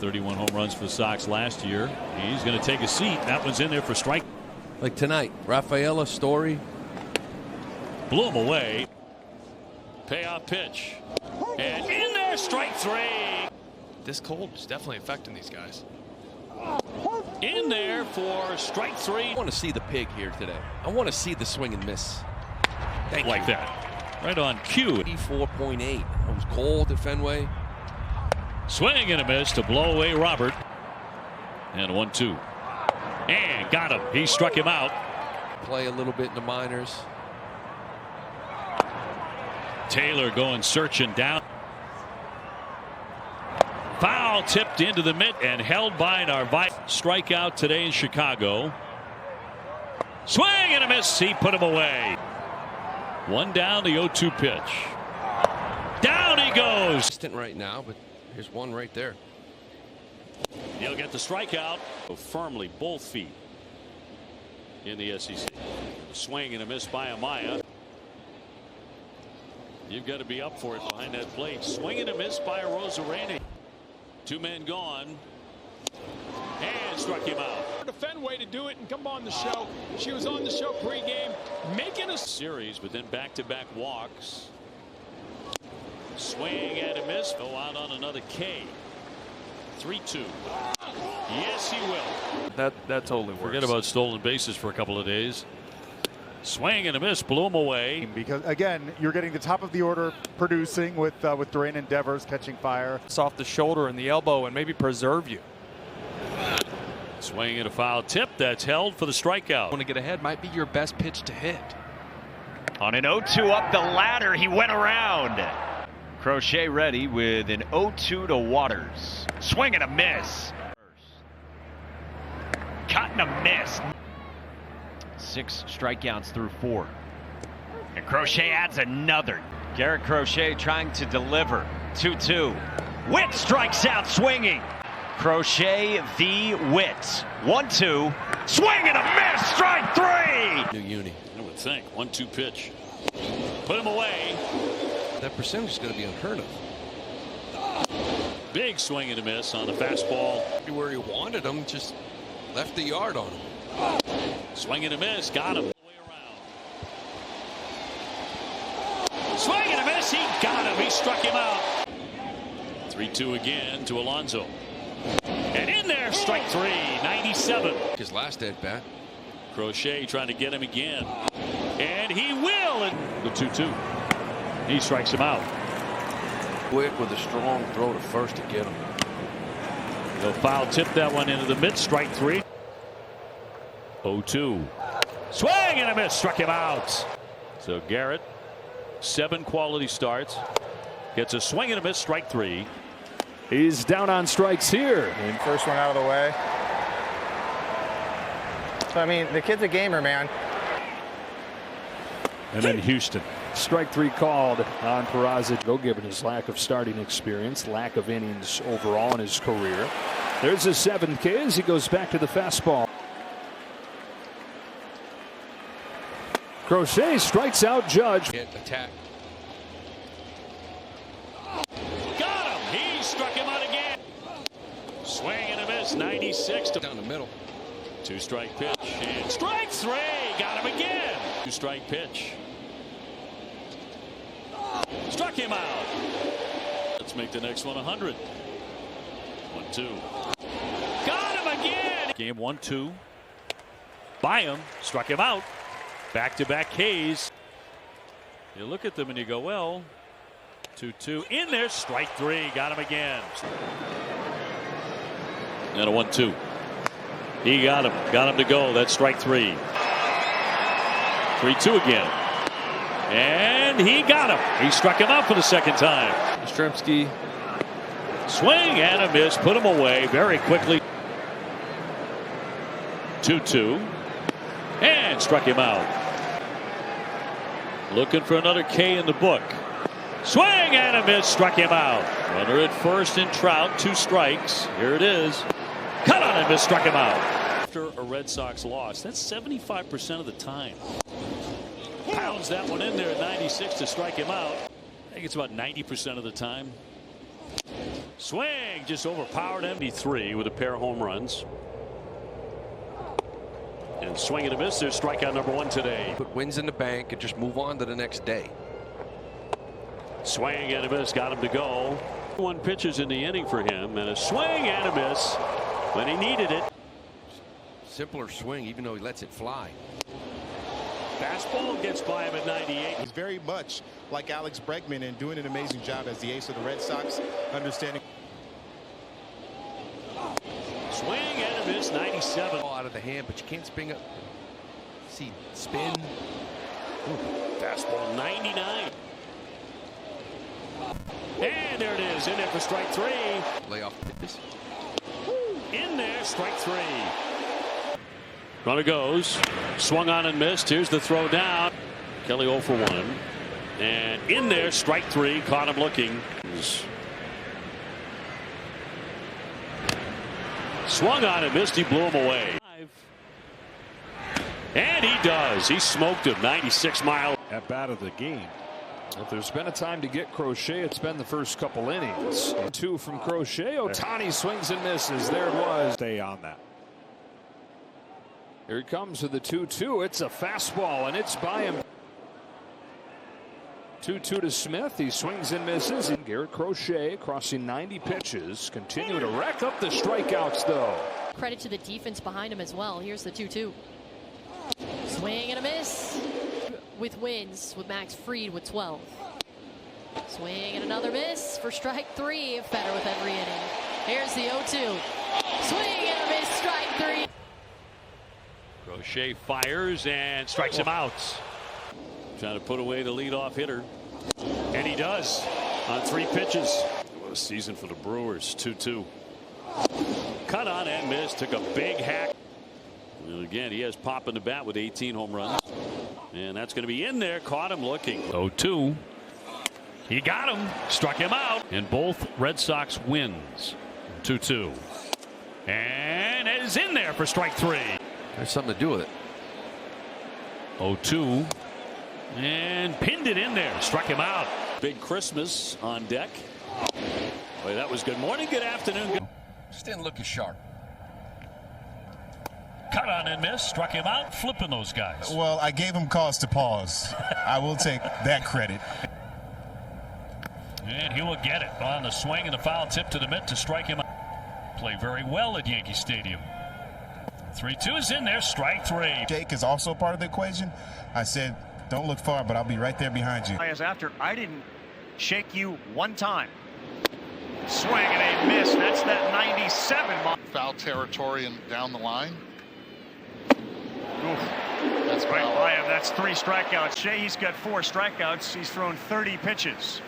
31 home runs for the Sox last year. He's going to take a seat. That one's in there for strike. Like tonight, Rafaela Story. Blew him away. Payoff pitch. And in there, strike three. This cold is definitely affecting these guys. In there for strike three. I want to see the pig here today. I want to see the swing and miss. Thank like you. that. Right on cue. 84.8. It was cold at Fenway. Swing and a miss to blow away Robert. And 1-2. And got him. He struck him out. Play a little bit in the minors. Taylor going searching down. Foul tipped into the mitt and held by Narvaez. Strikeout today in Chicago. Swing and a miss. He put him away. One down, the 0-2 pitch. Down he goes. Right now, but here's one right there. He'll get the strikeout. Firmly, both feet in the SEC. Swing and a miss by Amaya. You've got to be up for it behind that plate. Swing and a miss by Rosarani. Two men gone. And struck him out. To Fenway to do it and come on the show. She was on the show pregame, making a series, but then back-to-back walks. Swing and a miss. Go out on another K. 3-2. Yes, he will. That totally works. Forget about stolen bases for a couple of days. Swing and a miss, blew him away. Because again, you're getting the top of the order producing with Duran and Devers catching fire. It's off the shoulder and the elbow and maybe preserve you. Swing and a foul tip that's held for the strikeout. Want to get ahead might be your best pitch to hit. On an 0-2 up the ladder, he went around. Crochet ready with an 0-2 to Waters. Swing and a miss. Cut and a miss. 6 strikeouts through 4. And Crochet adds another. Garrett Crochet trying to deliver. 2-2. Witt strikes out swinging. Crochet the Witt. 1-2. Swing and a miss. Strike 3. New uni. I would think. 1-2 pitch. Put him away. That percentage is going to be unheard of. Big swing and a miss on the fastball. Where he wanted him, just left the yard on him. Swing and a miss, got him. Swing and a miss, he got him. He struck him out. 3-2 again to Alonso. And in there, strike 3, 97. His last at bat. Crochet trying to get him again. And he will. The 2-2. He strikes him out. Quick with a strong throw to first to get him. He'll foul tip that one into the mid, strike 3. 0-2. Swing and a miss, struck him out. So Garrett, 7 quality starts. Gets a swing and a miss, strike 3. He's down on strikes here. And first one out of the way. So, I mean, the kid's a gamer, man. And then Houston. Strike 3 called on Peraza, given his lack of starting experience, lack of innings overall in his career. There's his 7th K as he goes back to the fastball. Crochet strikes out Judge. Attack. Got him. He struck him out again. Swing and a miss. 96 to Down the middle. 2-strike pitch. And strike 3. Got him again. 2-strike pitch. Struck him out. Let's make the next one 100. 1-2. Got him again. Game 1-2. By him. Struck him out. Back-to-back Ks. You look at them and you go, well, 2-2 in there. Strike 3. Got him again. And a 1-2. He got him. Got him to go. That's strike 3. 3-2 again. And he got him. He struck him out for the second time. Yastrzemski. Swing and a miss. Put him away very quickly. 2-2. And struck him out. Looking for another K in the book. Swing and a miss. Struck him out. Runner at first in Trout. 2 strikes. Here it is. Cut on and miss. Struck him out. After a Red Sox loss. That's 75% of the time. Pounds that one in there at 96 to strike him out. I think it's about 90% of the time. Swing just overpowered him. 3 with a pair of home runs. And swing and a miss. There's strikeout number 1 today. Put wins in the bank and just move on to the next day. Swing and a miss. Got him to go. 1 pitches in the inning for him. And a swing and a miss when he needed it. Simpler swing, even though he lets it fly. Fastball gets by him at 98. He's very much like Alex Bregman and doing an amazing job as the ace of the Red Sox, understanding. Swing and a miss, 97. Ball out of the hand, but you can't spin up. See, spin. Fastball 99. And there it is, in there for strike 3. Layoff pitches. In there, strike 3. Runner goes, swung on and missed. Here's the throw down. Kelly 0 for 1. And in there, strike 3. Caught him looking. Swung on and missed. He blew him away. And he does. He smoked him. 96 mile at bat of the game. If there's been a time to get Crochet, it's been the first couple innings. 2 from Crochet. Ohtani swings and misses. There it was. Stay on that. Here he comes with the 2-2. It's a fastball, and it's by him. 2-2 to Smith. He swings and misses. And Garrett Crochet crossing 90 pitches. Continue to rack up the strikeouts, though. Credit to the defense behind him as well. Here's the 2-2. Swing and a miss. With wins with Max Fried with 12. Swing and another miss for strike 3. Better with every inning. Here's the 0-2. Swing and a miss, strike 3. Crochet fires and strikes him out. Trying to put away the leadoff hitter. And he does on 3 pitches. What a season for the Brewers. 2-2. Cut on and missed. Took a big hack. And again, he has pop in the bat with 18 home runs. And that's going to be in there. Caught him looking. 0-2. He got him. Struck him out. And both Red Sox wins. 2-2. And it is in there for strike 3. There's something to do with it. 0-2. And pinned it in there. Struck him out. Big Christmas on deck. Boy, that was good morning, good afternoon. Just didn't look as sharp. Cut on and miss. Struck him out. Flipping those guys. Well, I gave him cause to pause. I will take that credit. And he will get it on the swing and the foul tip to the mitt to strike him out. Play very well at Yankee Stadium. 3-2 is in there. Strike 3. Jake is also part of the equation. I said, don't look far, but I'll be right there behind you. As after, I didn't shake you 1 time. Swing and a miss. That's that 97 mark. Foul territory and down the line. Oof. That's right by him. That's 3 strikeouts. Shea, he's got 4 strikeouts. He's thrown 30 pitches.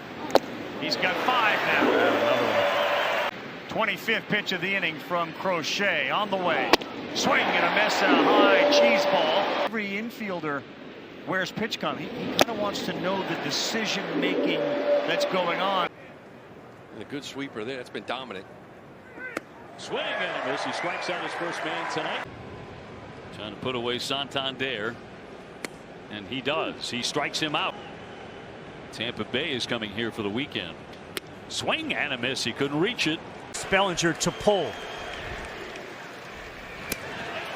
He's got 5 now. Another one. 25th pitch of the inning from Crochet on the way. Swing and a miss, a high cheese ball. Every infielder wears pitch count. He kind of wants to know the decision making that's going on. And a good sweeper there. That's been dominant. Swing and a miss. He strikes out his first man tonight. Trying to put away Santander. And he does. He strikes him out. Tampa Bay is coming here for the weekend. Swing and a miss. He couldn't reach it. Spellinger to pull.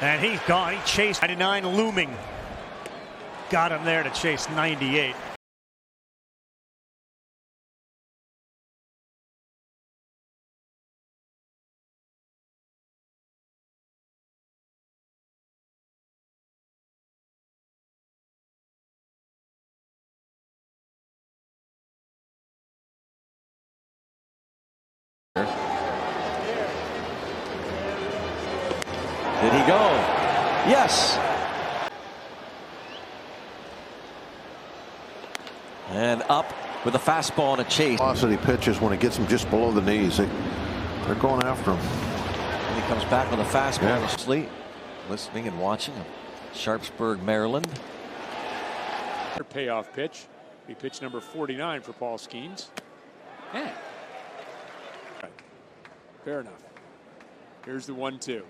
And he's gone. He chased 99 looming. Got him there to chase 98. Did he go? Yes. And up with a fastball and a chase. Velocity pitches when it gets them just below the knees. They're going after him. And he comes back with a fastball. Yeah. Listening and watching him. Sharpsburg, Maryland. Payoff pitch. Be pitch number 49 for Paul Skenes. Yeah. Right. Fair enough. Here's the 1-2.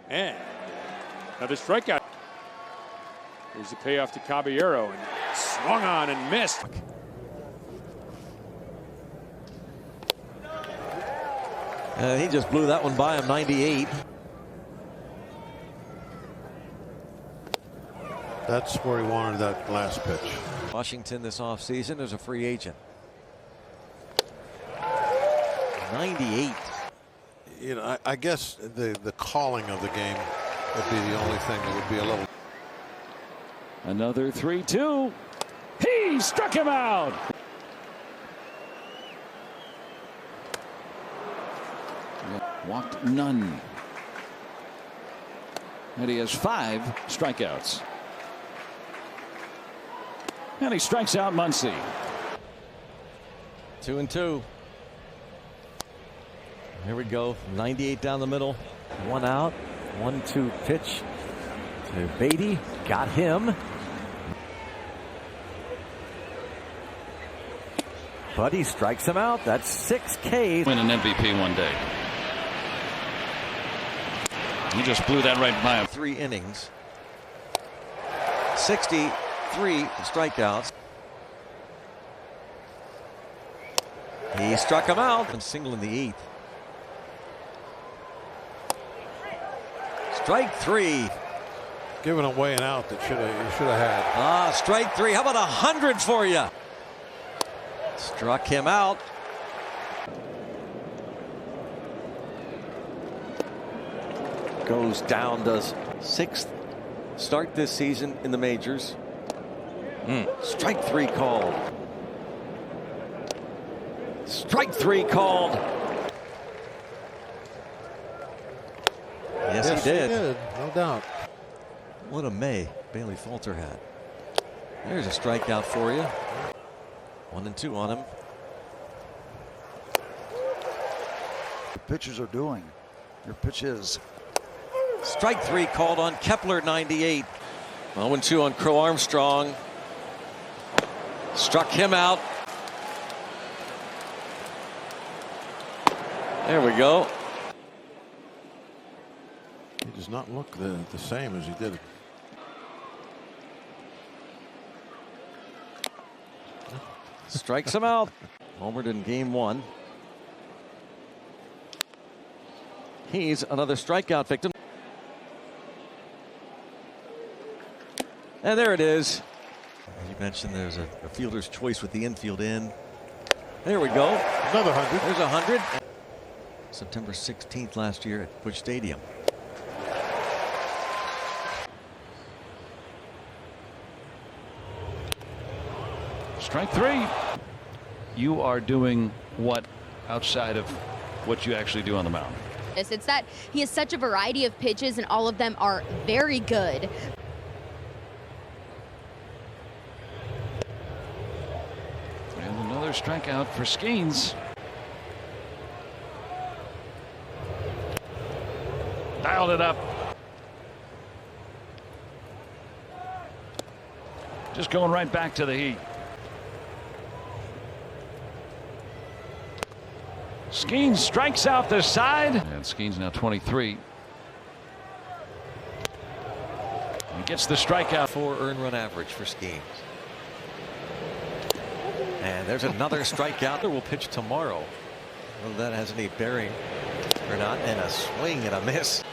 And another strikeout. Here's the payoff to Caballero, and swung on and missed. He just blew that one by him, 98. That's where he wanted that last pitch. Washington this offseason is a free agent. 98. You know, I guess the calling of the game would be the only thing that would be a little. Another 3-2. He struck him out. Walked none. And he has 5 strikeouts. And he strikes out Muncy. 2-2. Here we go. 98 down the middle. 1 out. 1-2 pitch to Beatty. Got him. But he strikes him out. That's 6 Ks. Win an MVP one day. He just blew that right by him. 3 innings. 63 strikeouts. He struck him out and single in the 8th. Strike 3. Giving away an out that you should have had. Strike 3. How about 100 for you? Struck him out. Goes down, does 6th start this season in the majors. Strike 3 called. Strike 3 called. Yes, he did. No doubt. What a May Bailey Falter had. There's a strikeout for you. 1-2 on him. The pitchers are doing. Your pitch is. Strike 3 called on Kepler, 98. 0-2 on Crow Armstrong. Struck him out. There we go. He does not look the same as he did. Strikes him out. Homered in game 1. He's another strikeout victim. And there it is. You mentioned there's a fielder's choice with the infield in. There we go. Another 100. There's 100. September 16th last year at Busch Stadium. Strike 3. You are doing what outside of what you actually do on the mound? It's that he has such a variety of pitches and all of them are very good. And another strikeout for Skenes. Dialed it up. Just going right back to the heat. Skenes strikes out the side. And Skenes now 23. He gets the strikeout. 4 earned run average for Skenes. And there's another strikeout that will pitch tomorrow. Whether that has any bearing or not. And a swing and a miss.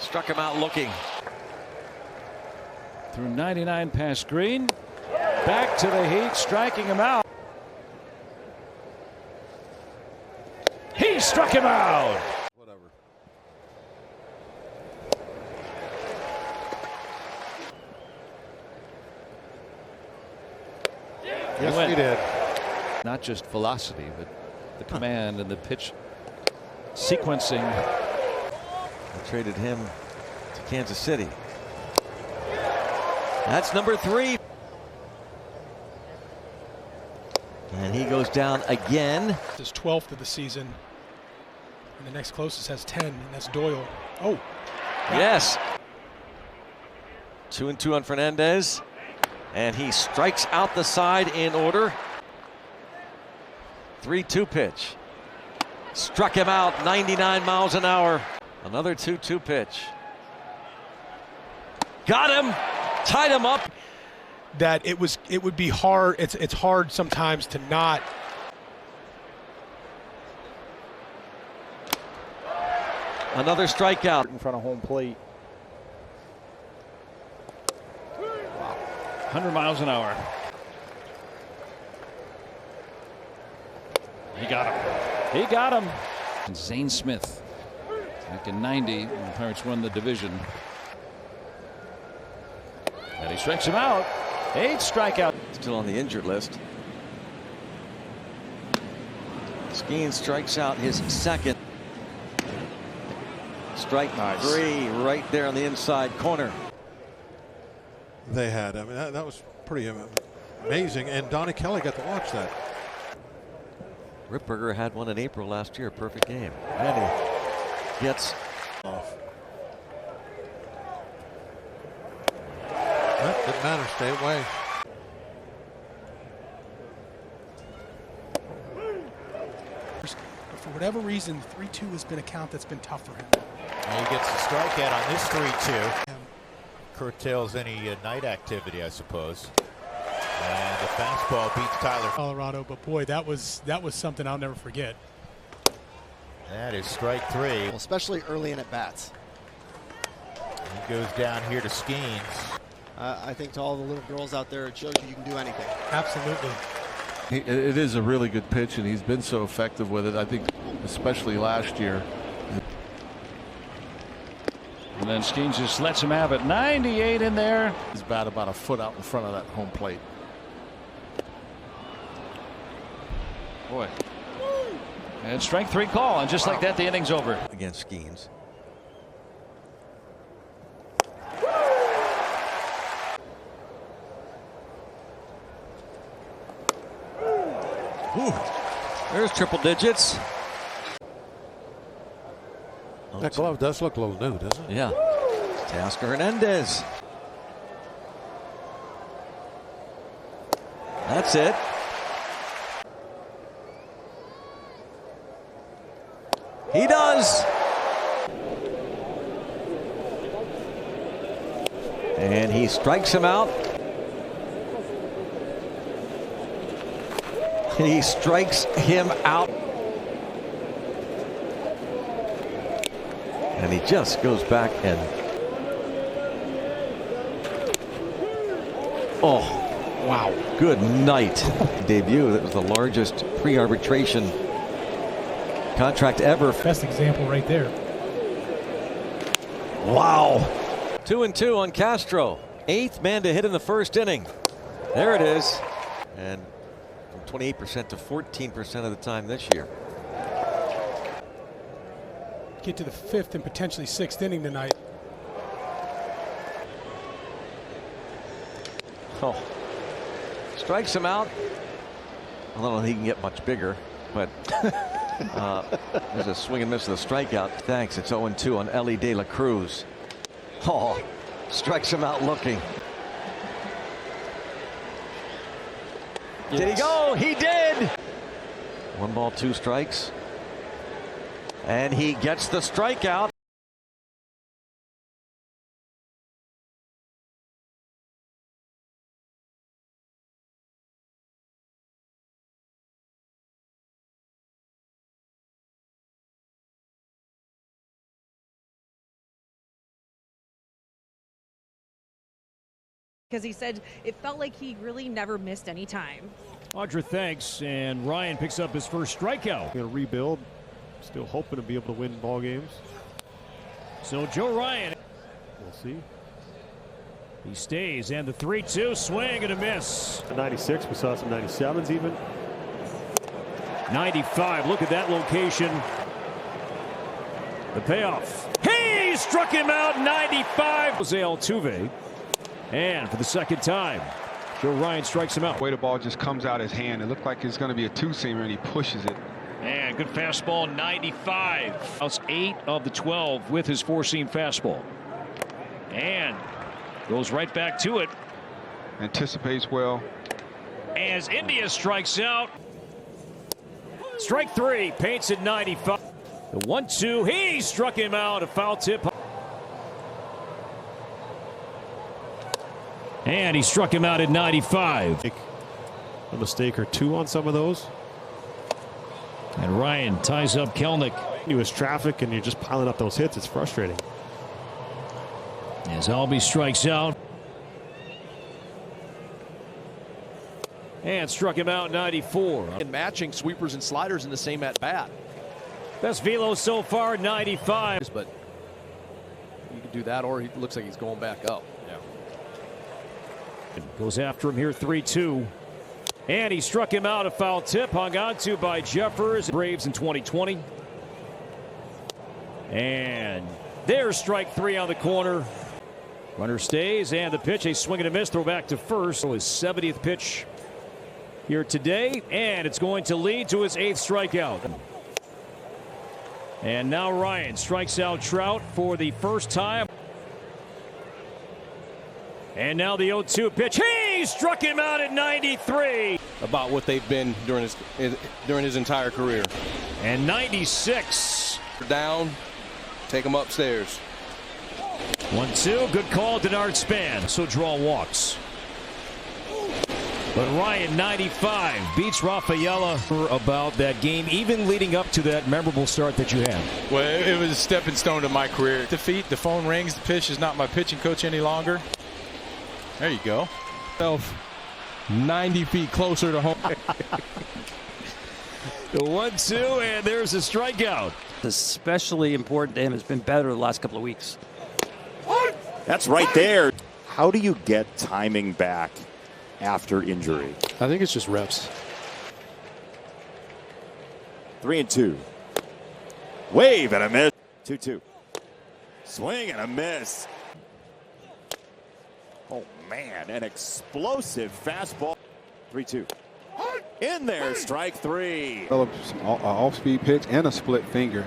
Struck him out looking. Through 99 past Green. Back to the heat, striking him out. He struck him out. Whatever. Yes, he did. Not just velocity, but the command and the pitch sequencing. I traded him to Kansas City. That's number 3. And he goes down again. His 12th of the season. And the next closest has 10, and that's Doyle. Oh. Yes. 2-2 on Fernandez. And he strikes out the side in order. 3-2 pitch. Struck him out, 99 miles an hour. Another 2-2 pitch. Got him. Tied him up. that it would be hard. It's hard sometimes to not. Another strikeout in front of home plate. 100 miles an hour. He got him. He got him. And Zane Smith back in 90 when the Pirates won the division. And he strikes him out. 8 strikeout. Still on the injured list. Skenes strikes out his second. Strike three right there on the inside corner. They had. I mean, that was pretty amazing. And Donnie Kelly got to watch that. Ripperger had one in April last year. Perfect game. And he gets off. That didn't matter. Stay away. For whatever reason, 3-2 has been a count that's been tough for him. And he gets the strikeout on this 3-2. Curtails any night activity, I suppose. And the fastball beats Tyler. Colorado, but boy, that was something I'll never forget. That is strike 3. Well, especially early in at bats. He goes down here to Skenes. I think to all the little girls out there, it shows you can do anything. Absolutely. It is a really good pitch, and he's been so effective with it. I think, especially last year. And then Skenes just lets him have it. 98 in there. He's bat about a foot out in front of that home plate. Boy. And strike 3 call, and just like that, the inning's over. Against Skenes. Ooh. There's triple digits. That glove does look a little new, doesn't it? Yeah. Teoscar Hernandez. That's it. He does. And he strikes him out. He strikes him out. And he just goes back and. Oh, wow. Good night. Debut. That was the largest pre-arbitration contract ever. Best example right there. Wow. 2-2 on Castro. 8th man to hit in the first inning. There it is. And from 28% to 14% of the time this year. Get to the 5th and potentially 6th inning tonight. Oh. Strikes him out. I don't know if he can get much bigger, but there's a swing and miss with a strikeout. Thanks. It's 0-2 on Ellie De La Cruz. Oh, strikes him out looking. Yes. Did he go? He did. 1 ball, 2 strikes. And he gets the strikeout. Because he said it felt like he really never missed any time. Audra thanks, and Ryan picks up his first strikeout. Going to rebuild, still hoping to be able to win ball games. So Joe Ryan. We'll see. He stays, and the 3-2 swing and a miss. 96, we saw some 97s even. 95, look at that location. The payoff. He struck him out, 95. Jose Altuve. And for the second time, Joe Ryan strikes him out. The way the ball just comes out his hand, it looked like it's going to be a 2-seamer, and he pushes it. And good fastball, 95. That's 8 of the 12 with his 4-seam fastball. And goes right back to it. Anticipates well. As India strikes out. Strike 3, paints at 95. The 1-2, he struck him out, a foul tip. And he struck him out at 95. A mistake or two on some of those. And Ryan ties up Kelnick. It was traffic and you're just piling up those hits. It's frustrating. As Albie strikes out. And struck him out 94. And matching sweepers and sliders in the same at bat. Best velo so far, 95. But you can do that, or he looks like he's going back up. Yeah. Goes after him here, 3-2. And he struck him out, a foul tip, hung on to by Jeffers. Braves in 2020. And there's strike three on the corner. Runner stays, and the pitch, a swing and a miss, throw back to first. His 70th pitch here today, and it's going to lead to his 8th strikeout. And now Ryan strikes out Trout for the first time. And now the 0-2 pitch. He struck him out at 93. About what they've been during his entire career. And 96. Down, take him upstairs. 1-2, good call, Denard Span. So draw walks. But Ryan, 95, beats Rafaela about that game, even leading up to that memorable start that you had. Well, it was a stepping stone to my career. Defeat, the phone rings, the pitch is not my pitching coach any longer. There you go. 90 feet closer to home. The 1-2, and there's a strikeout. Especially important to him. Has been better the last couple of weeks. That's right there. How do you get timing back after injury? I think it's just reps. 3-2. Wave and a miss. 2-2. Swing and a miss. Oh man, an explosive fastball. 3-2. In there, strike three. Off-speed pitch and a split finger.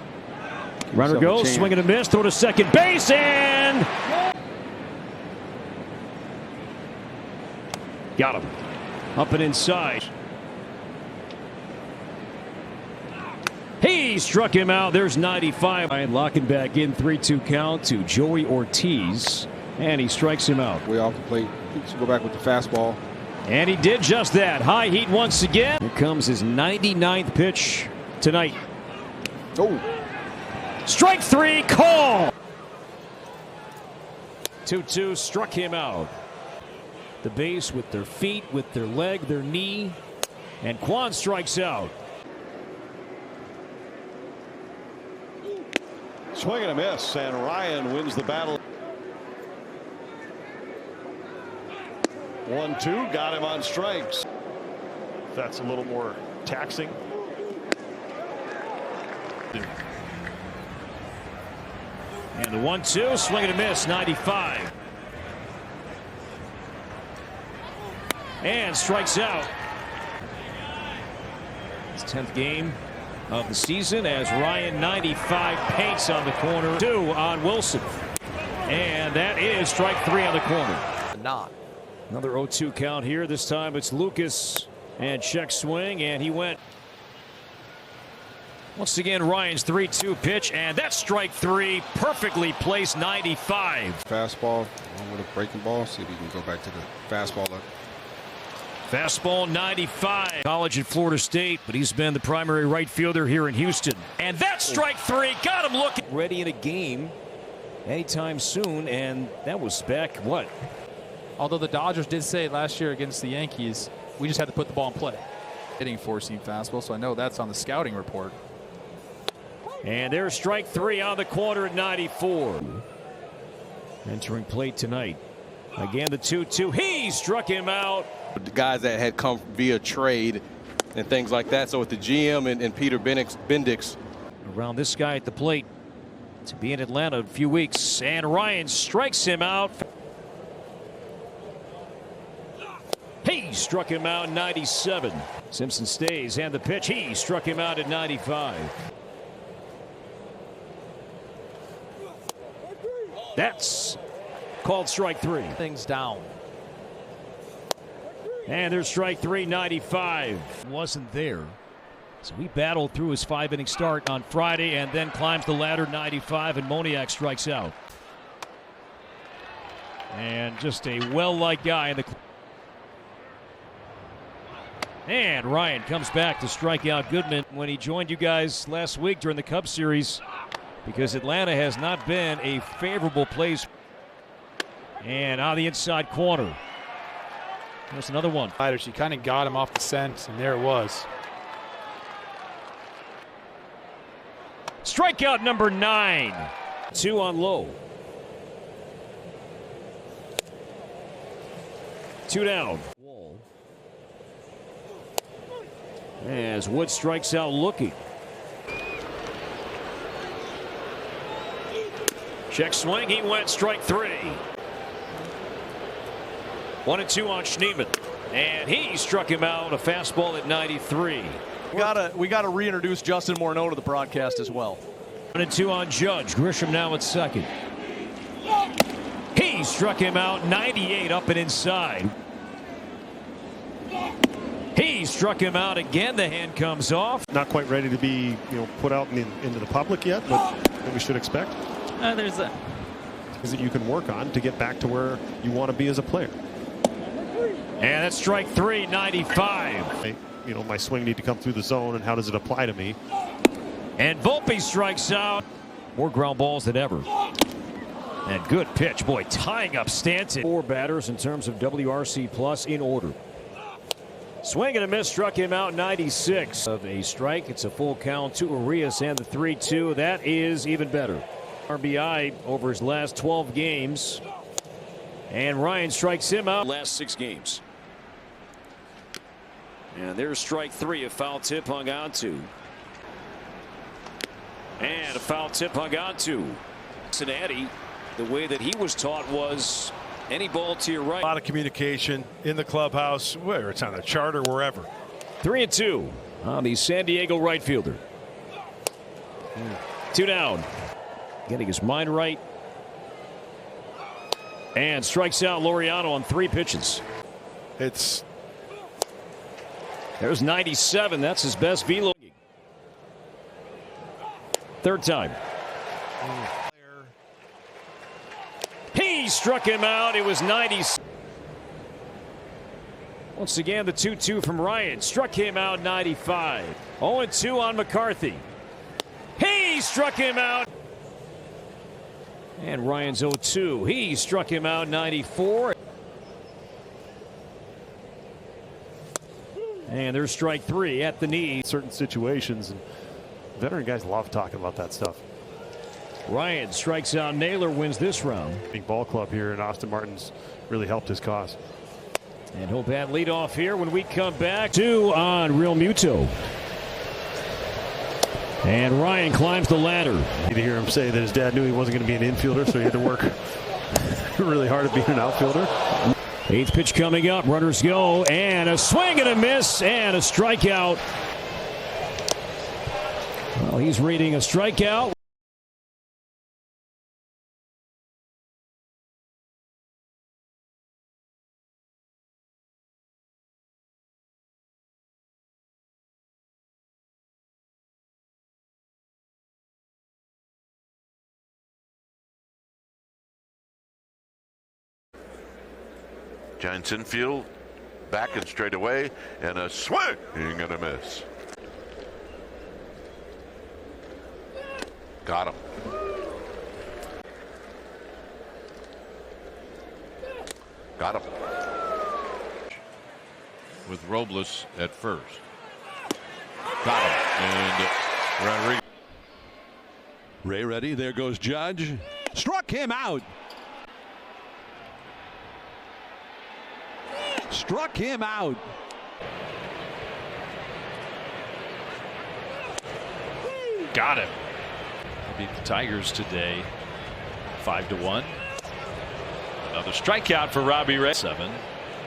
Runner goes, swing and a miss, throw to second base, and got him. Up and inside. He struck him out. There's 95. And locking back in, 3-2 count to Joey Ortiz. And he strikes him out. Way off the plate. He should go back with the fastball. And he did just that. High heat once again. Here comes his 99th pitch tonight. Oh. Strike three, call. 2-2, struck him out. The base with their feet, with their leg, their knee. And Kwan strikes out. Swing and a miss, and Ryan wins the battle. 1-2, got him on strikes. That's a little more taxing. And the 1-2, swing and a miss, 95. And strikes out. His 10th game of the season as Ryan, 95, paints on the corner. 2 on Wilson. And that is strike three on the corner. Not. Another 0-2 count here. This time it's Lucas and check swing, and he went. Once again, Ryan's 3-2 pitch, and that's strike three. Perfectly placed, 95. Fastball along with a breaking ball. See if he can go back to the fastball. Fastball, 95. College at Florida State, but he's been the primary right fielder here in Houston. And that's strike three. Got him looking. Ready in a game anytime soon, and that was back, what? Although the Dodgers did say last year against the Yankees, we just had to put the ball in play. Hitting four-seam fastball, so I know that's on the scouting report. And there's strike three on the corner at 94. Entering plate tonight. Again, the 2-2. He struck him out. The guys that had come via trade and things like that. So with the GM and Peter Bendix. Around this guy at the plate to be in Atlanta in a few weeks. And Ryan strikes him out. He struck him out 97. Simpson stays, and the pitch. He struck him out at 95. That's called strike three. Things down. And there's strike three, 95. Wasn't there. So he battled through his 5-inning start on Friday and then climbs the ladder, 95, and Moniak strikes out. And just a well-liked guy in the. And Ryan comes back to strike out Goodman when he joined you guys last week during the Cubs series, because Atlanta has not been a favorable place. And on the inside corner. There's another one. She kind of got him off the scent, and there it was. Strikeout number 9. 2 on low. 2 down. As Wood strikes out looking. Check swing. He went strike 3. 1-2 on Schneemann. And he struck him out. A fastball at 93. We gotta reintroduce Justin Morneau to the broadcast as well. 1-2 on Judge. Grisham now at second. He struck him out. 98 up and inside. He struck him out again. The hand comes off. Not quite ready to be, put out into the public yet, but we should expect. There's that. Is that you can work on to get back to where you want to be as a player. And that's strike 3, 95. My swing need to come through the zone, and how does it apply to me? And Volpe strikes out. More ground balls than ever. And good pitch. Boy, tying up Stanton. 4 batters in terms of WRC plus in order. Swing and a miss, struck him out. 96 of a strike. It's a full count to Urias and the 3-2. That is even better. RBI over his last 12 games. And Ryan strikes him out. Last 6 games. And there's strike 3. A foul tip hung on to. And a foul tip hung on to. Cincinnati, the way that he was taught was any ball to your right. A lot of communication in the clubhouse, whether it's on the chart or wherever. 3-2 on the San Diego right fielder. 2 down. Getting his mind right. And strikes out Laureano on 3 pitches. There's 97. That's his best velo. 3rd time. He struck him out. It was 90. Once again, the 2-2 from Ryan. Struck him out. 95. 0-2 on McCarthy. He struck him out. And Ryan's 0-2. He struck him out. 94. And there's strike 3 at the knee. Certain situations, and veteran guys love talking about that stuff. Ryan strikes out Naylor, wins this round. Big ball club here, and Austin Martin's really helped his cause. And he'll bat lead off here when we come back. 2 on Real Muto. And Ryan climbs the ladder. You hear him say that his dad knew he wasn't going to be an infielder, so he had to work really hard at being an outfielder. 8th pitch coming up. Runners go, and a swing and a miss, and a strikeout. Well, he's reading a strikeout. Giants infield, back and straight away, and a swing and a miss. Got him. Got him. With Robles at first. Got him. And Rodriguez. Ray ready. There goes Judge. Struck him out. Struck him out. Got him. Beat the Tigers today 5-1. Another strikeout for Robbie Ray. 7.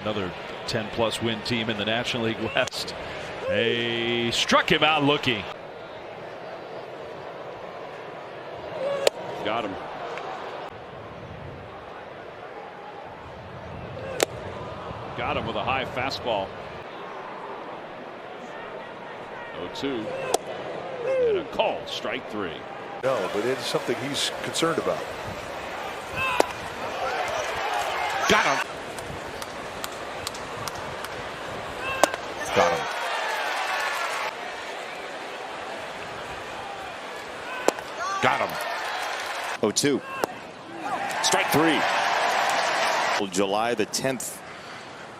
Another 10+ win team in the National League West. They struck him out looking. Got him. Got him with a high fastball. 0-2. And a call, strike 3. No, but it's something he's concerned about. Got him. Got him. Got him. 0-2. Strike three. July the 10th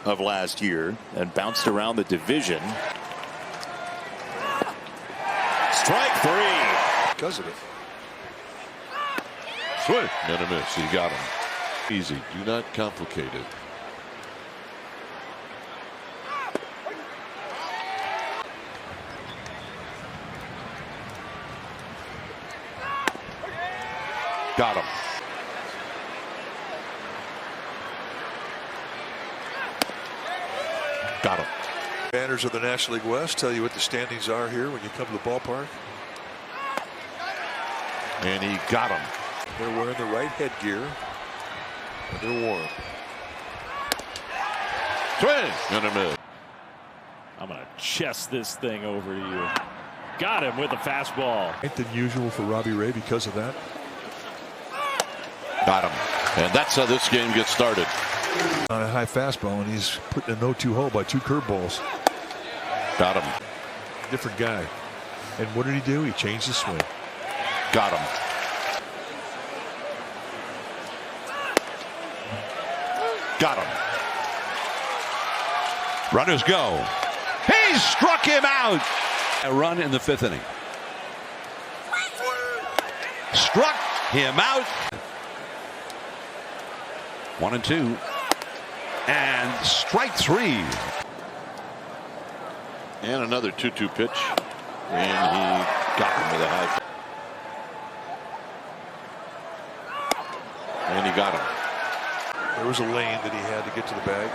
of last year and bounced around the division. Strike three. Because of it. Swing and a miss. He got him. Easy. Do not complicate it. Got him. Got him. Banners of the National League West tell you what the standings are here when you come to the ballpark. And he got him. They're wearing the right headgear. And they're warm. Swing and a miss. I'm going to chest this thing over to you. Got him with a fastball. Ain't than usual for Robbie Ray because of that. Got him. And that's how this game gets started. On a high fastball, and he's putting a 0-2 hole by 2 curveballs. Got him. Different guy. And what did he do? He changed his swing. Got him. Got him. Runners go. He struck him out. A run in the 5th inning. Struck him out. 1-2. And strike three. And another 2-2 pitch. And he got him with a high. And he got him. There was a lane that he had to get to the bag.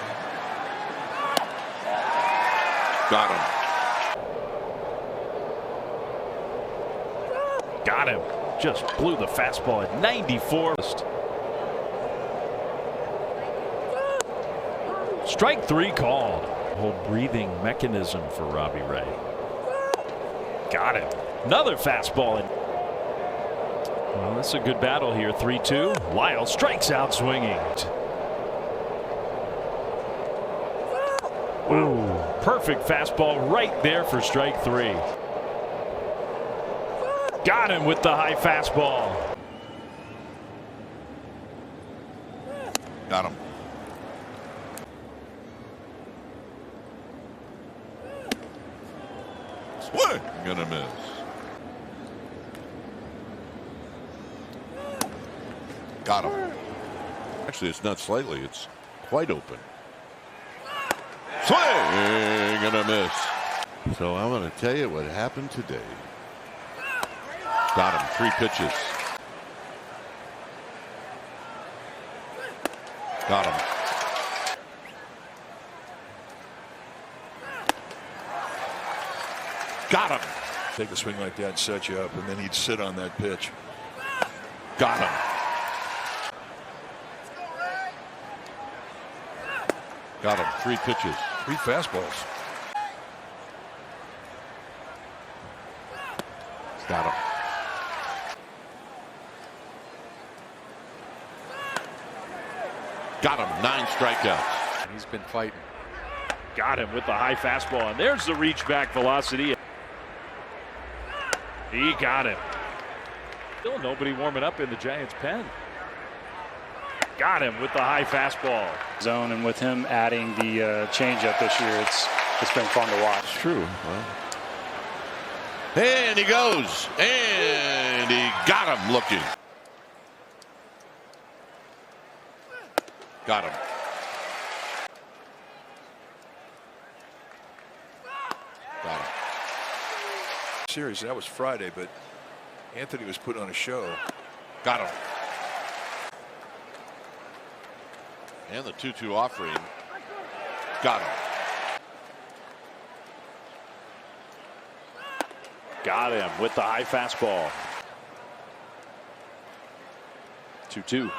Got him. Got him. Just blew the fastball at 94. Strike three called. Whole breathing mechanism for Robbie Ray. Got him. Another fastball. Well, that's a good battle here. 3-2. Lyle strikes out swinging. Ooh, perfect fastball right there for strike three. Got him with the high fastball. Got him. Swing. Gonna miss. Got him. Actually, it's not slightly. It's quite open. Swing and a miss. So I'm going to tell you what happened today. Got him. 3 pitches. Got him. Got him. Take a swing like that, set you up, and then he'd sit on that pitch. Got him. Got him. 3 pitches. 3 fastballs. Got him. Got him. 9 strikeouts. He's been fighting. Got him with the high fastball. And there's the reach back velocity. He got him. Still nobody warming up in the Giants pen. Got him with the high fastball. Zone, and with him adding the changeup this year, it's been fun to watch. True. Well. And he goes. And he got him looking. Got him. Got him. Series, that was Friday, but Anthony was put on a show. Got him. And the 2-2 offering. Got him. Got him with the high fastball. 2-2.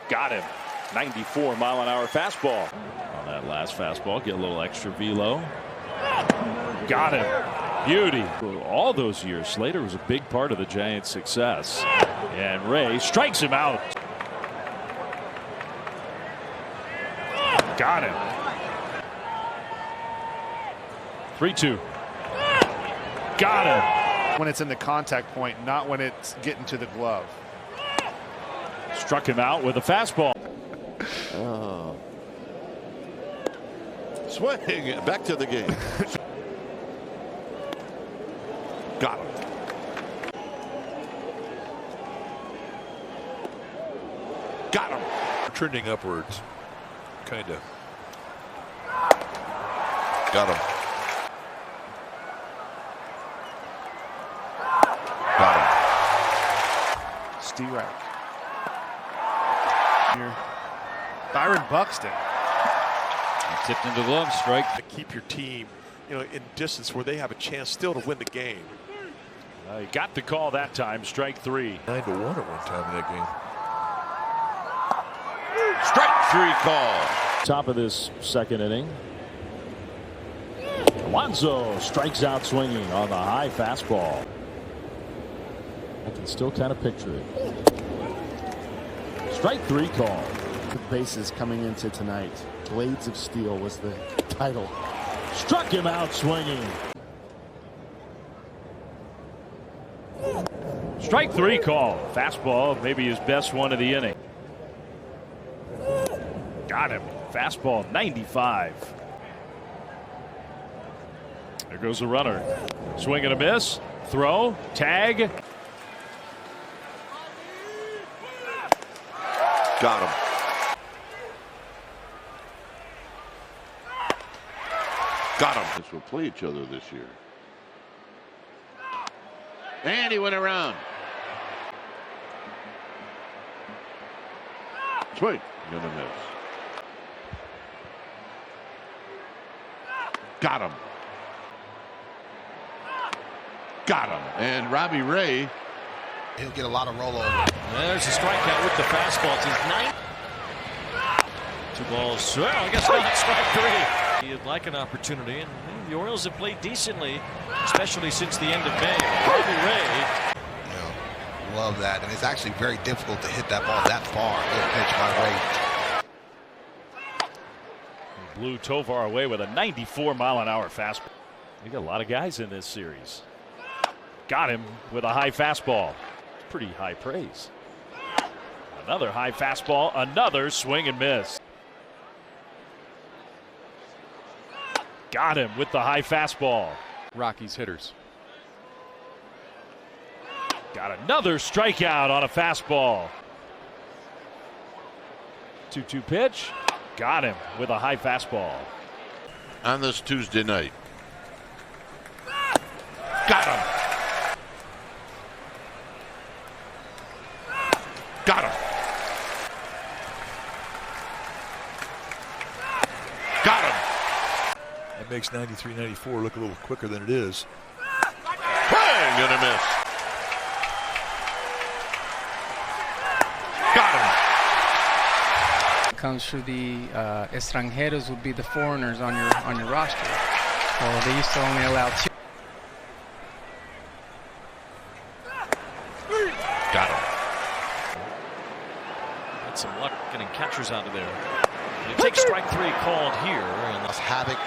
Got him. 94-mile-an-hour fastball. On that last fastball, get a little extra velo. Got him. Beauty. All those years, Slater was a big part of the Giants' success. And Ray strikes him out. Got him. 3-2. Got him. When it's in the contact point, not when it's getting to the glove. Struck him out with a fastball. Oh. Swing. Back to the game. Got him. Got him. Trending upwards. Kind of. Got him. Got him. Stewart. Byron Buxton. Tipped into the glove, strike. Keep your team, in distance where they have a chance still to win the game. He got the call that time. Strike 3. 9-1 at one time in that game. Strike 3 call. Top of this second inning. Alonso strikes out swinging on the high fastball. I can still kind of picture it. Strike 3 call. The bases coming into tonight. Blades of Steel was the title. Struck him out swinging. Strike 3 call. Fastball, maybe his best one of the inning. Got him. Fastball 95. There goes the runner. Swing and a miss. Throw. Tag. Got him. Got him. This will play each other this year. And he went around. Swing. Gonna miss. Got him. Got him. And Robbie Ray. He'll get a lot of rollover. There's a strikeout with the fastball. It's 9. 2 balls. Well, I guess not. Strike 3. He'd like an opportunity, and the Orioles have played decently, especially since the end of May. Robbie Ray. Love that, and it's actually very difficult to hit that ball that far. Good pitch by Ray. Blew Tovar away with a 94-mile-an-hour fastball. We got a lot of guys in this series. Got him with a high fastball. Pretty high praise. Another high fastball, another swing and miss. Got him with the high fastball. Rockies hitters. Got another strikeout on a fastball. 2-2 pitch. Got him with a high fastball. On this Tuesday night. Got him. Got him. Got him. That makes 93-94 look a little quicker than it is. Bang, and a miss. Got him. Comes through the extranjeros would be the foreigners on your roster. So they used to only allow 2. Got him. Had some luck getting catchers out of there. They take strike 3 called here, and havoc,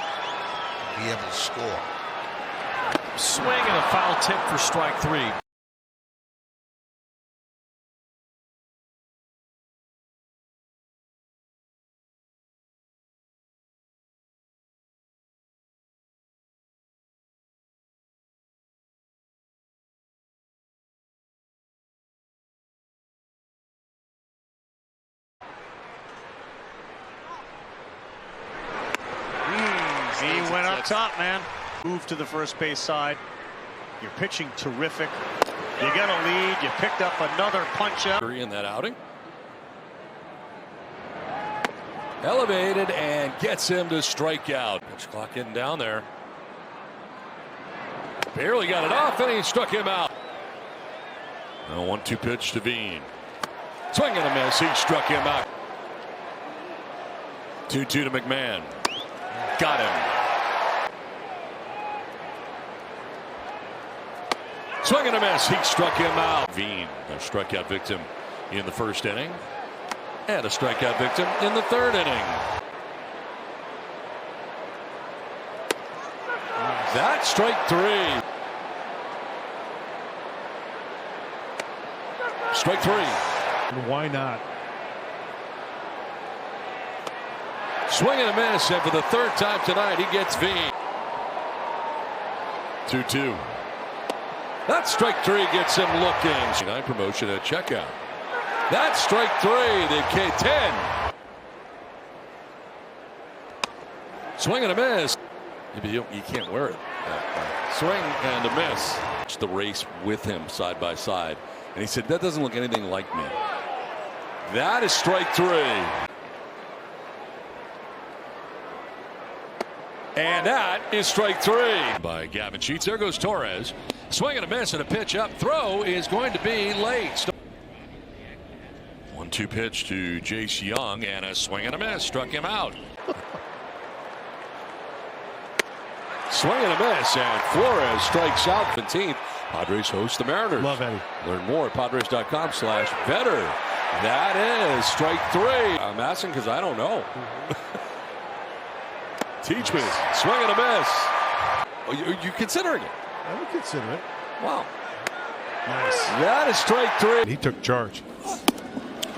be able to score. Swing and a foul tip for strike 3. He went up top, man. Move to the first base side. You're pitching terrific. You got a lead. You picked up another punch up. In that outing. Elevated and gets him to strike out. Pitch clock getting down there. Barely got it off, and he struck him out. A 1-2 pitch to Veen. Swing and a miss. He struck him out. 2-2 to McMahon. Got him. Swing and a miss. He struck him out. Veen, a strikeout victim in the first inning. And a strikeout victim in the third inning. That's strike 3. Strike 3. Why not? Swing and a miss, and for the third time tonight, he gets V. 2-2. That strike 3 gets him looking. 9 promotion at checkout. That's strike 3. The K10. Swing and a miss. Maybe you can't wear it. Swing and a miss. The race with him side by side. And he said, that doesn't look anything like me. That is strike 3. And that is strike 3 by Gavin Sheets. There goes Torres. Swing and a miss and a pitch up. Throw is going to be late. 1-2 pitch to Jace Young and a swing and a miss. Struck him out. Swing and a miss, and Flores strikes out. 15th. Padres host the Mariners. Love Eddie. Learn more at Padres.com/Vetter. That is strike 3. I'm asking because I don't know. Teach me. Swing and a miss. Oh, you considering it? I would consider it. Wow. Nice. That is strike 3. He took charge.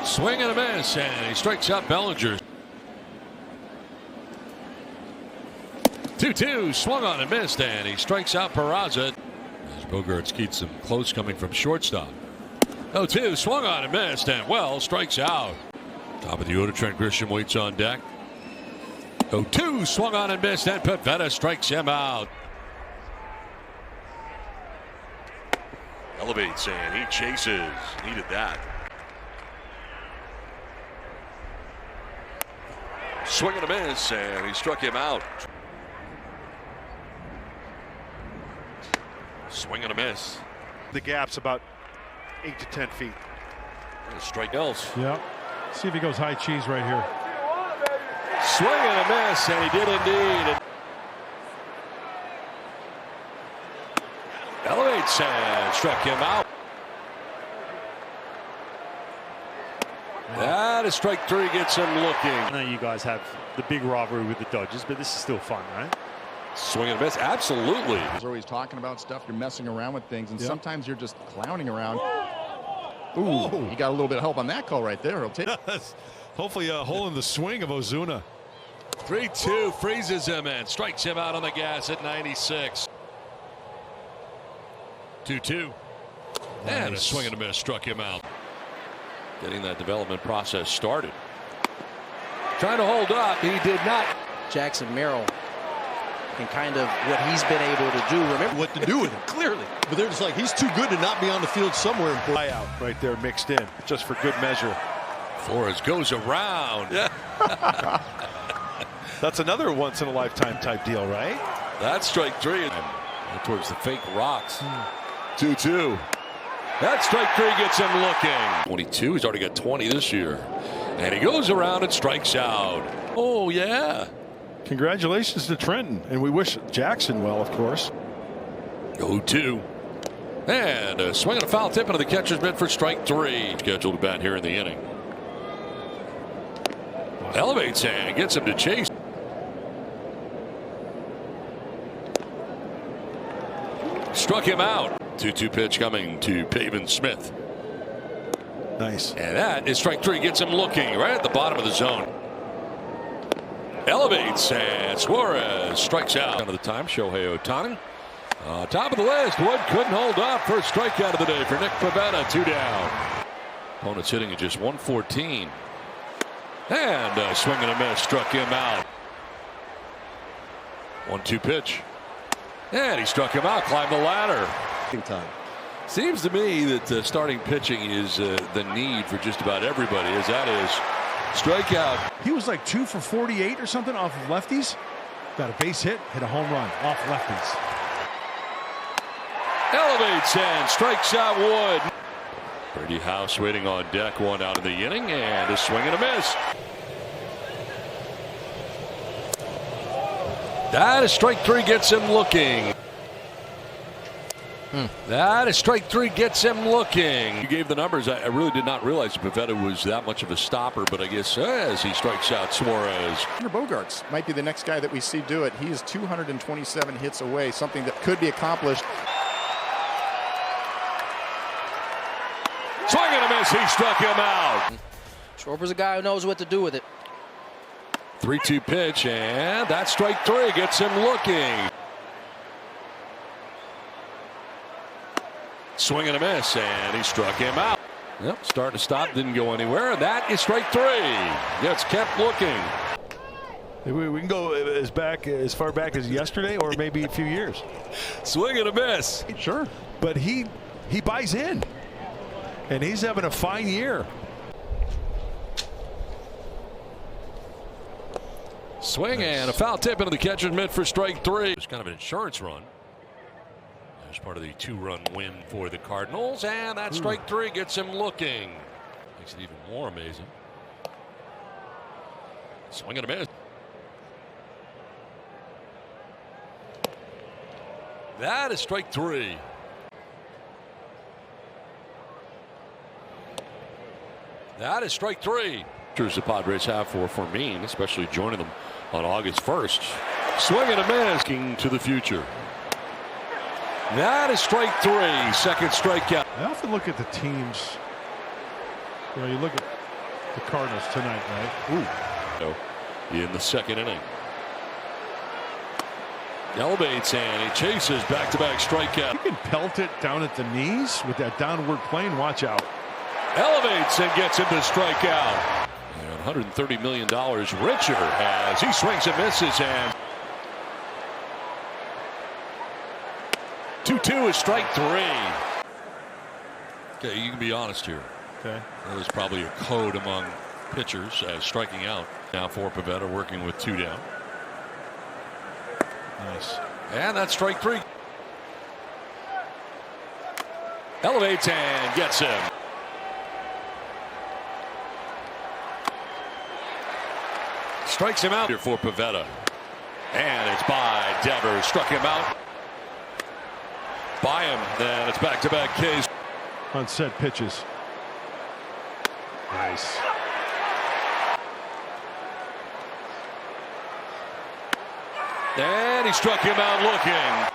Swing and a miss, and he strikes out Bellinger. 2-2, swung on and missed, and he strikes out Peraza. As Bogaerts keeps him close coming from shortstop. 0-2, swung on and missed, and well, strikes out. Top of the order, Trent Grisham waits on deck. 0-2, swung on and missed, and Pivetta strikes him out. Elevates, and he chases. Needed that. Swing and a miss, and he struck him out. Swing and a miss. The gap's about 8 to 10 feet. Strike else. Yeah. See if he goes high cheese right here. Swing and a miss, and he did indeed. Elevates and struck him out. That is strike 3, gets him looking. I know you guys have the big rivalry with the Dodgers, but this is still fun, right? Swing and a miss, absolutely. He's always talking about stuff. You're messing around with things, and sometimes you're just clowning around. Ooh, he got a little bit of help on that call right there. He'll take. Hopefully a hole in the swing of Ozuna. 3-2, freezes him and strikes him out on the gas at 96. 2-2. And a swing and a miss struck him out. Getting that development process started. Trying to hold up, he did not. Jackson Merrill and kind of what he's been able to do. Remember what to do with him. Clearly. But they're just like, he's too good to not be on the field somewhere. Out right there mixed in, just for good measure. Flores goes around. That's another once-in-a-lifetime type deal, right? That's strike 3. Towards the fake rocks. 2-2. That strike 3 gets him looking. 22, he's already got 20 this year. And he goes around and strikes out. Oh, yeah. Congratulations to Trenton, and we wish Jackson well, of course. 0-2. And a swing and a foul tip into the catcher's mitt for strike 3. Scheduled to bat here in the inning. Elevates and gets him to chase. Struck him out. 2-2 pitch coming to Pavin Smith. Nice. And that is strike 3. Gets him looking right at the bottom of the zone. Elevates and Suarez strikes out. End of the time, Shohei Ohtani. Top of the list. Wood couldn't hold up. First strikeout of the day for Nick Pivetta. 2 down. Opponent's hitting at just 114. And a swing and a miss struck him out. 1-2 pitch. And he struck him out. Climbed the ladder. Time. Seems to me that starting pitching is the need for just about everybody, as that is strikeout. He was like 2 for 48 or something off of lefties. Got a base hit, hit a home run off lefties. Elevates and strikes out Wood. Brady House waiting on deck, 1 out in the inning, and a swing and a miss. That is strike 3, gets him looking. That is strike three, gets him looking. You gave the numbers. I really did not realize Pivetta was that much of a stopper, but I guess as he strikes out Suarez. Bogarts might be the next guy that we see do it. He is 227 hits away, something that could be accomplished. Swing and a miss. He struck him out. Schwarber's a guy who knows what to do with it. 3-2 pitch, and that strike three gets him looking. Swing and a miss, and he struck him out. Yep, start to stop, didn't go anywhere. That is strike three. Gets kept looking. We can go as far back as yesterday, or maybe a few years. Swing and a miss. Sure, but he buys in, and he's having a fine year. Swing and a foul tip into the catcher's mitt for strike three. It's kind of an insurance run. As part of the 2-run win for the Cardinals, and that strike three gets him looking. Makes it even more amazing. Swing and a miss. That is strike three. That is strike three. The Padres have for Fermin, especially joining them on August 1st. Swing and a miss. To the future. That is strike three. Second strikeout. I often look at the teams. You look at the Cardinals tonight, right? In the second inning. Elevates and he chases back-to-back strikeout. You can pelt it down at the knees with that downward plane. Watch out. Elevates and gets him to strike out. And $130 million richer as he swings and misses, and 2-2 is strike three. Okay, you can be honest here. Okay. That was probably a code among pitchers as striking out. Now for Pivetta, working with 2 down. Nice. And that's strike three. Elevates and gets him. Strikes him out here for Pivetta. And it's by Devers. Struck him out. By him. Then it's back-to-back Ks. On set pitches. Nice. And he struck him out looking.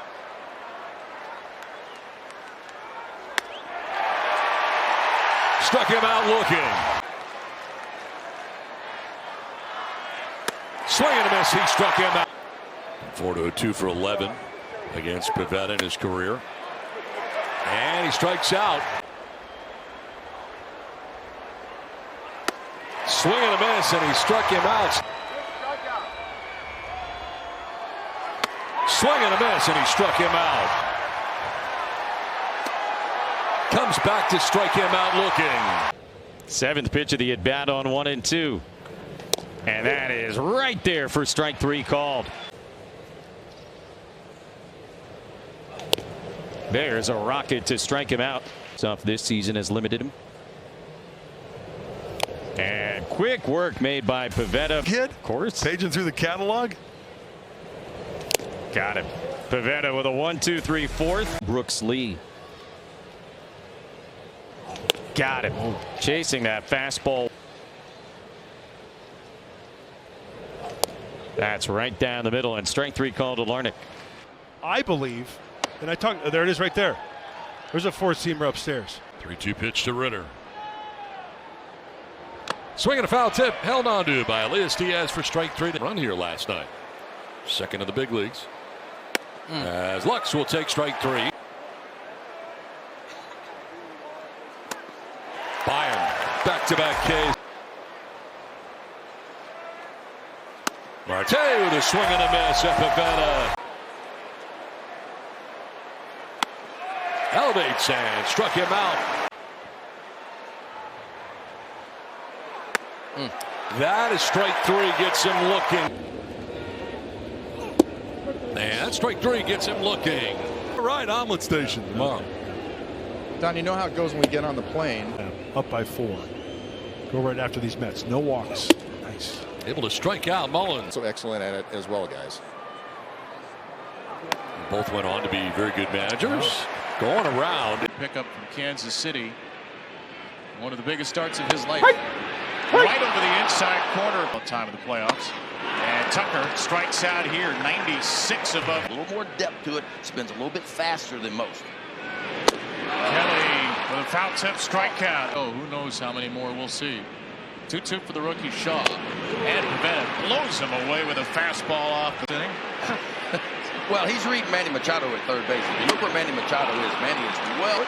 Struck him out looking. Swing and a miss. He struck him out. 4-2 for 11 against Pivetta in his career. And he strikes out. Swing and a miss, and he struck him out. Swing and a miss, and he struck him out. Comes back to strike him out looking. 7th pitch of the at-bat on 1-2. And that is right there for strike three called. There's a rocket to strike him out. Stuff this season has limited him. And quick work made by Pivetta. Kid, of course. Paging through the catalog. Got him. Pivetta with a 1-2-3 4th. Brooks Lee. Got him. Chasing that fastball. That's right down the middle, and strike three called to Larnach. I believe, and I talk. There it is, right there. There's a 4-seamer upstairs. 3-2 pitch to Ritter. Swinging a foul tip, held on to by Elias Diaz for strike three. Run here last night. Second of the big leagues. As Lux will take strike three. Bayern, back-to-back Ks. Marte with a swing and a miss at Pivetta. Elevates and struck him out. That is strike three, gets him looking. And strike three gets him looking. All right, omelet station tomorrow. Don, you know how it goes when we get on the plane. Up by 4. Go right after these Mets. No walks. Nice. Able to strike out Mullins. So excellent at it as well, guys. Both went on to be very good managers. Going around. Pickup from Kansas City. One of the biggest starts of his life. Right over the inside corner. Time of the playoffs. And Tucker strikes out here, 96 above. A little more depth to it. Spins a little bit faster than most. Kelly with a foul tip strikeout. Oh, who knows how many more we'll see. 2-2 for the rookie Shaw. And Pivetta blows him away with a fastball off the inning. Well, he's reading Manny Machado at third base. If you look where Manny Machado is, Manny is well.